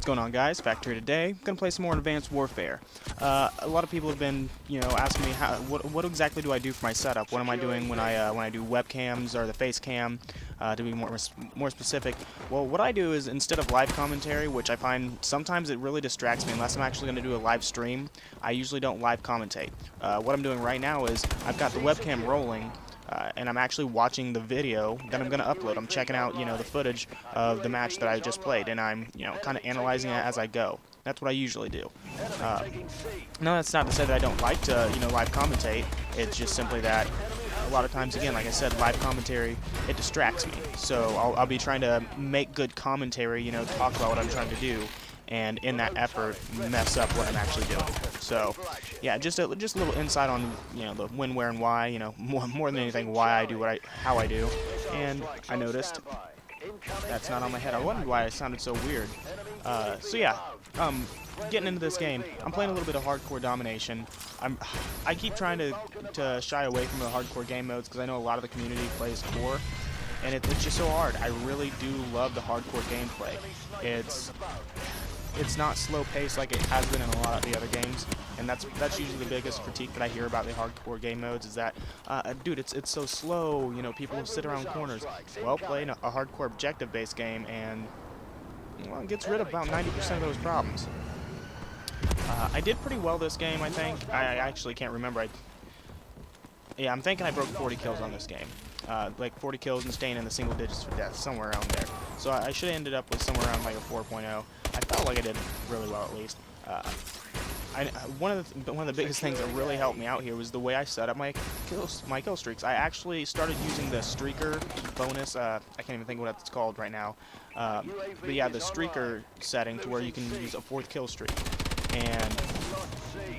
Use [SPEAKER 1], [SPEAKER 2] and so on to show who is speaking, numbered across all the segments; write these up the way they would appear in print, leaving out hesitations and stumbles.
[SPEAKER 1] What's going on, guys? Factory today. I'm gonna play some more Advanced Warfare. A lot of people have been, asking me what exactly do I do for my setup? What am I doing when I do webcams or the face cam? To be more specific, well, what I do is instead of live commentary, which I find sometimes it really distracts me unless I'm actually going to do a live stream, I usually don't live commentate. What I'm doing right now is I've got the webcam rolling. And I'm actually watching the video that I'm going to upload. I'm checking out, the footage of the match that I just played, and I'm, kind of analyzing it as I go. That's what I usually do. No, that's not to say that I don't like to, live commentate. It's just simply that a lot of times, again, like I said, live commentary, it distracts me. So I'll be trying to make good commentary, talk about what I'm trying to do, and in that effort, mess up what I'm actually doing. So, yeah, just a little insight on, the when, where, and why, more than anything, why I do how I do. And I noticed that's not on my head. I wondered why I sounded so weird. So yeah, getting into this game, I'm playing a little bit of hardcore domination. I keep trying to shy away from the hardcore game modes because I know a lot of the community plays core, and it's just so hard. I really do love the hardcore gameplay. It's not slow paced like it has been in a lot of the other games, and that's usually the biggest critique that I hear about the hardcore game modes is that, dude, it's so slow. People sit around corners. Well, playing a hardcore objective based game and it gets rid of about 90% of those problems. I did pretty well this game, I think. I actually can't remember. Yeah, I'm thinking I broke 40 kills on this game. Like 40 kills and staying in the single digits for death, somewhere around there. So I should have ended up with somewhere around like a 4.0. I felt like I did really well, at least. One of the biggest things that really helped me out here was the way I set up my kill streaks. I actually started using the streaker bonus. I can't even think what it's called right now. But yeah, the streaker setting to where you can use a 4th kill streak, and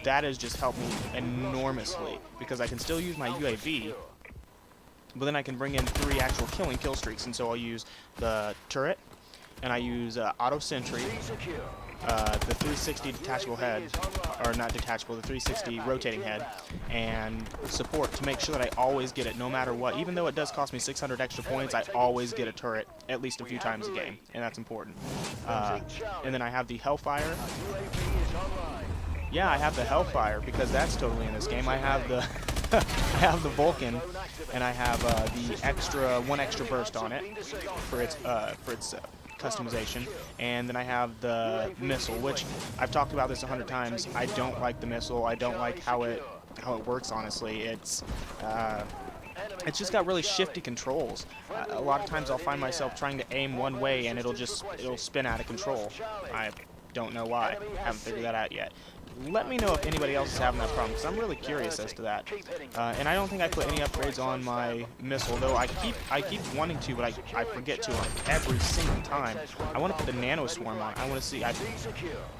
[SPEAKER 1] that has just helped me enormously because I can still use my UAV, but then I can bring in 3 actual kill streaks, and so I'll use the turret, and I use auto sentry, the 360 detachable head, or not detachable, the 360 rotating head, and support to make sure that I always get it no matter what. Even though it does cost me 600 extra points, I always get a turret at least a few times a game, and that's important. And then I have the Hellfire. Yeah, I have the Hellfire because that's totally in this game. I have the I have the Vulcan, and I have the one extra burst on it for its customization, and then I have the missile, which I've talked about this 100 times. I don't like the missile. I don't like how it works. Honestly, it's just got really shifty controls. A lot of times I'll find myself trying to aim one way and it'll spin out of control. I don't know why. Haven't figured that out yet. Let me know if anybody else is having that problem, because I'm really curious as to that. And I don't think I put any upgrades on my missile, though I keep wanting to, but I forget to every single time. I want to put the nano swarm on. I want to see,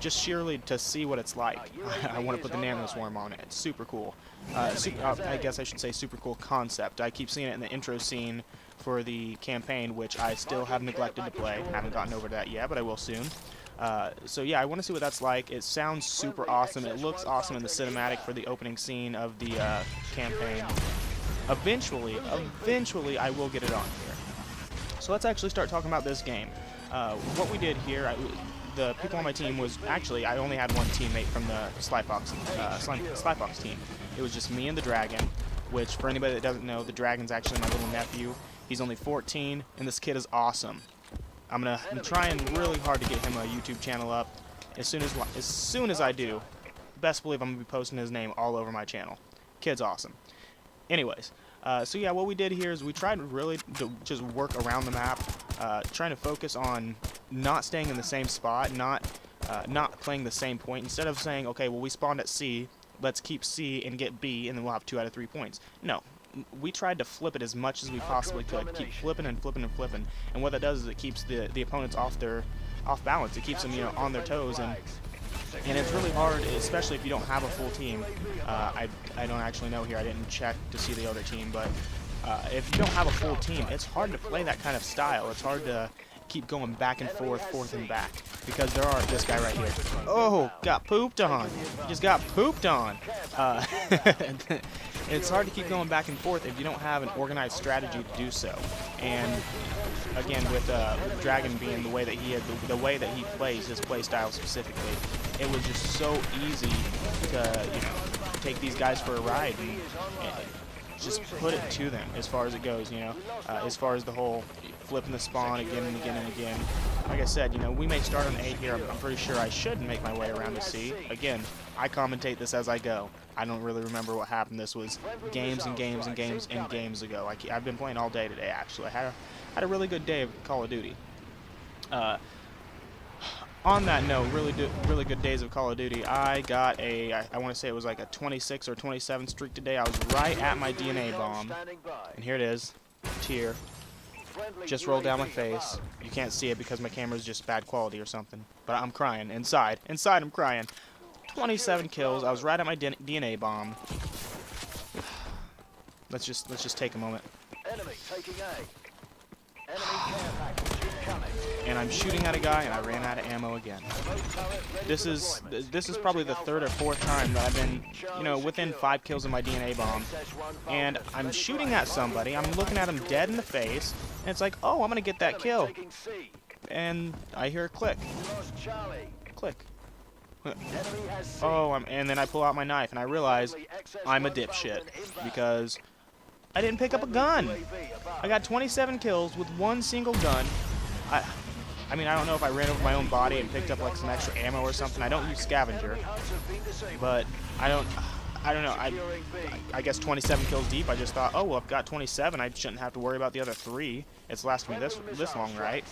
[SPEAKER 1] just sheerly to see what it's like. I want to put the nano swarm on it. It's super cool. I guess I should say super cool concept. I keep seeing it in the intro scene for the campaign, which I still have neglected to play. Haven't gotten over that yet, but I will soon. So yeah, I want to see what that's like. It sounds super awesome. It looks awesome in the cinematic for the opening scene of the campaign. Eventually, I will get it on here. So let's actually start talking about this game. What we did here, the people on my team was actually, I only had one teammate from the Slyfox team. It was just me and the Dragon, which for anybody that doesn't know, the Dragon's actually my little nephew. He's only 14, and this kid is awesome. I'm trying really hard to get him a YouTube channel up. As soon as I do, best believe I'm gonna be posting his name all over my channel. Kid's awesome. Anyways, so yeah, what we did here is we tried really to just work around the map, trying to focus on not staying in the same spot, not playing the same point. Instead of saying, okay, well we spawned at C, let's keep C and get B, and then we'll have 2 out of 3 points. No. We tried to flip it as much as we possibly could. Keep flipping and flipping and flipping, and what that does is it keeps the opponents off balance. It keeps them on their toes, and it's really hard, especially if you don't have a full team. I don't actually know here. I didn't check to see the other team, but if you don't have a full team, it's hard to play that kind of style. It's hard to keep going back and forth and back, because there are this guy right here. Oh, got pooped on. He just got pooped on. it's hard to keep going back and forth if you don't have an organized strategy to do so. And again, with Dragon being the way that he the way that he plays, his play style specifically, it was just so easy to take these guys for a ride and just put it to them as far as it goes. As far as the whole flipping the spawn again and again and again. Like I said, we may start on A here. I'm pretty sure I should make my way around to C. Again, I commentate this as I go. I don't really remember what happened. This was games and games and games and games ago. I've been playing all day today, actually. I had a really good day of Call of Duty. On that note, really good days of Call of Duty. I got I want to say it was like a 26 or 27 streak today. I was right at my DNA bomb, and here it is, tier. Just rolled down my face. You can't see it because my camera's just bad quality or something. But I'm crying inside. Inside, I'm crying. 27 kills. I was right at my DNA bomb. Let's just take a moment.
[SPEAKER 2] Enemy taking A. Enemy care package incoming.
[SPEAKER 1] And I'm shooting at a guy, and I ran out of ammo again. This is probably the third or fourth time that I've been, within 5 kills of my DNA bomb. And I'm shooting at somebody. I'm looking at him dead in the face, and it's like, oh, I'm gonna get that kill. And I hear a click. Click. Oh, and then I pull out my knife, and I realize I'm a dipshit because I didn't pick up a gun. I got 27 kills with one single gun. I mean, I don't know if I ran over my own body and picked up like some extra ammo or something. I don't use scavenger, but I don't know. I guess 27 kills deep. I just thought, oh well, I've got 27. I shouldn't have to worry about the other 3. It's lasted me this long, right?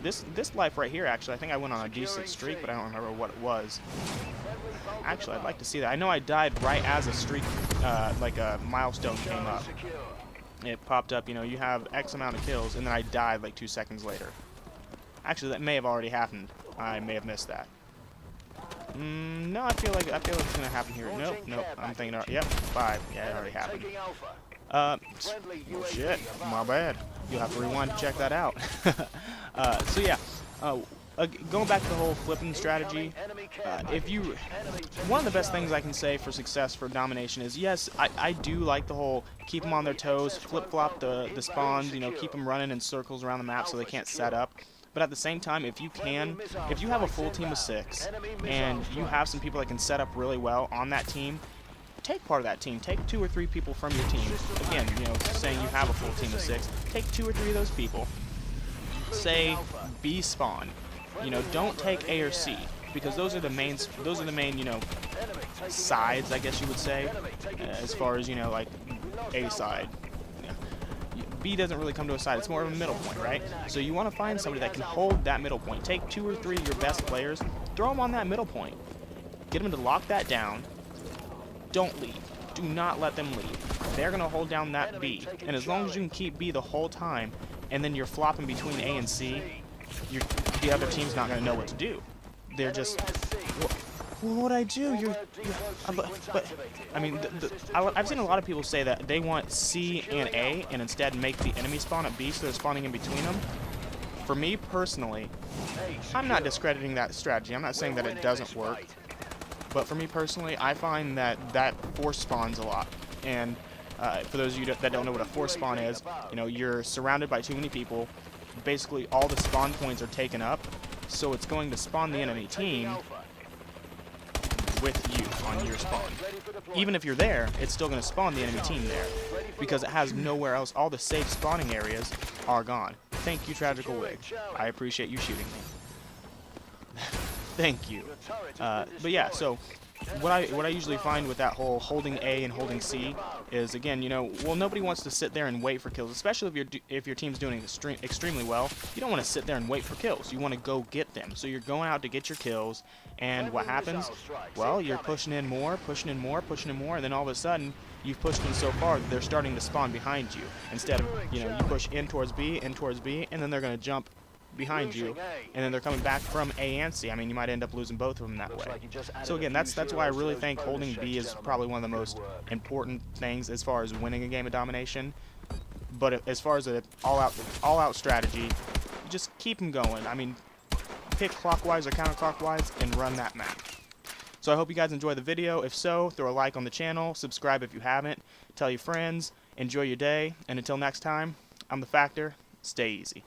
[SPEAKER 1] This life right here, actually, I think I went on a decent streak, but I don't remember what it was. Actually, I'd like to see that. I know I died right as a streak, like a milestone came up. It popped up, you have X amount of kills, and then I died like 2 seconds later. Actually, that may have already happened. I may have missed that. No, I feel like it's gonna happen here. Nope. I'm thinking, yep, 5. Yeah, it already happened. Shit, my bad. You'll have to rewind to check that out. So yeah, going back to the whole flipping strategy, one of the best things I can say for success for domination is, yes, I do like the whole keep them on their toes, flip-flop the spawns, keep them running in circles around the map so they can't set up. But at the same time, if you have a full team of 6 and you have some people that can set up really well on that team, take part of that team. Take 2 or 3 people from your team. Again, saying you have a full team of 6, take 2 or 3 of those people. Say B spawn. Don't take A or C, because those are the main sides, I guess you would say, as far as like A side. B doesn't really come to a side. It's more of a middle point, right? So you want to find somebody that can hold that middle point. Take 2 or 3 of your best players, throw them on that middle point. Get them to lock that down. Don't leave. Do not let them leave. They're going to hold down that B. And as long as you can keep B the whole time, and then you're flopping between A and C, the other team's not going to know what to do. They're just, what would I do? But I mean, I've seen a lot of people say that they want C and A and instead make the enemy spawn at B, so they're spawning in between them. For me personally, I'm not discrediting that strategy. I'm not saying that it doesn't work. But for me personally, I find that force spawns a lot. And for those of you that don't know what a force spawn is, you're surrounded by too many people. Basically, all the spawn points are taken up, so it's going to spawn the enemy team with you on your spawn. Even if you're there, it's still going to spawn the enemy team there, because it has nowhere else. All the safe spawning areas are gone. Thank you, Tragical Wig. I appreciate you shooting me. Thank you. But yeah, so what I usually find with that whole holding A and holding C is, again, well, nobody wants to sit there and wait for kills, especially if your team's doing extremely well. You don't want to sit there and wait for kills. You want to go get them. So you're going out to get your kills, and what happens? Well, you're pushing in more, and then all of a sudden you've pushed in so far that they're starting to spawn behind you. Instead of, you push in towards B, and then they're going to jump behind you, and then they're coming back from A and C. I mean, you might end up losing both of them that way. So again, that's why I really think holding B is probably one of the most important things as far as winning a game of domination. But as far as an all-out strategy, just keep them going. I mean, pick clockwise or counterclockwise and run that map. So I hope you guys enjoy the video. If so, throw a like on the channel, subscribe if you haven't, tell your friends, enjoy your day, and until next time, I'm ThaFactor. Stay easy.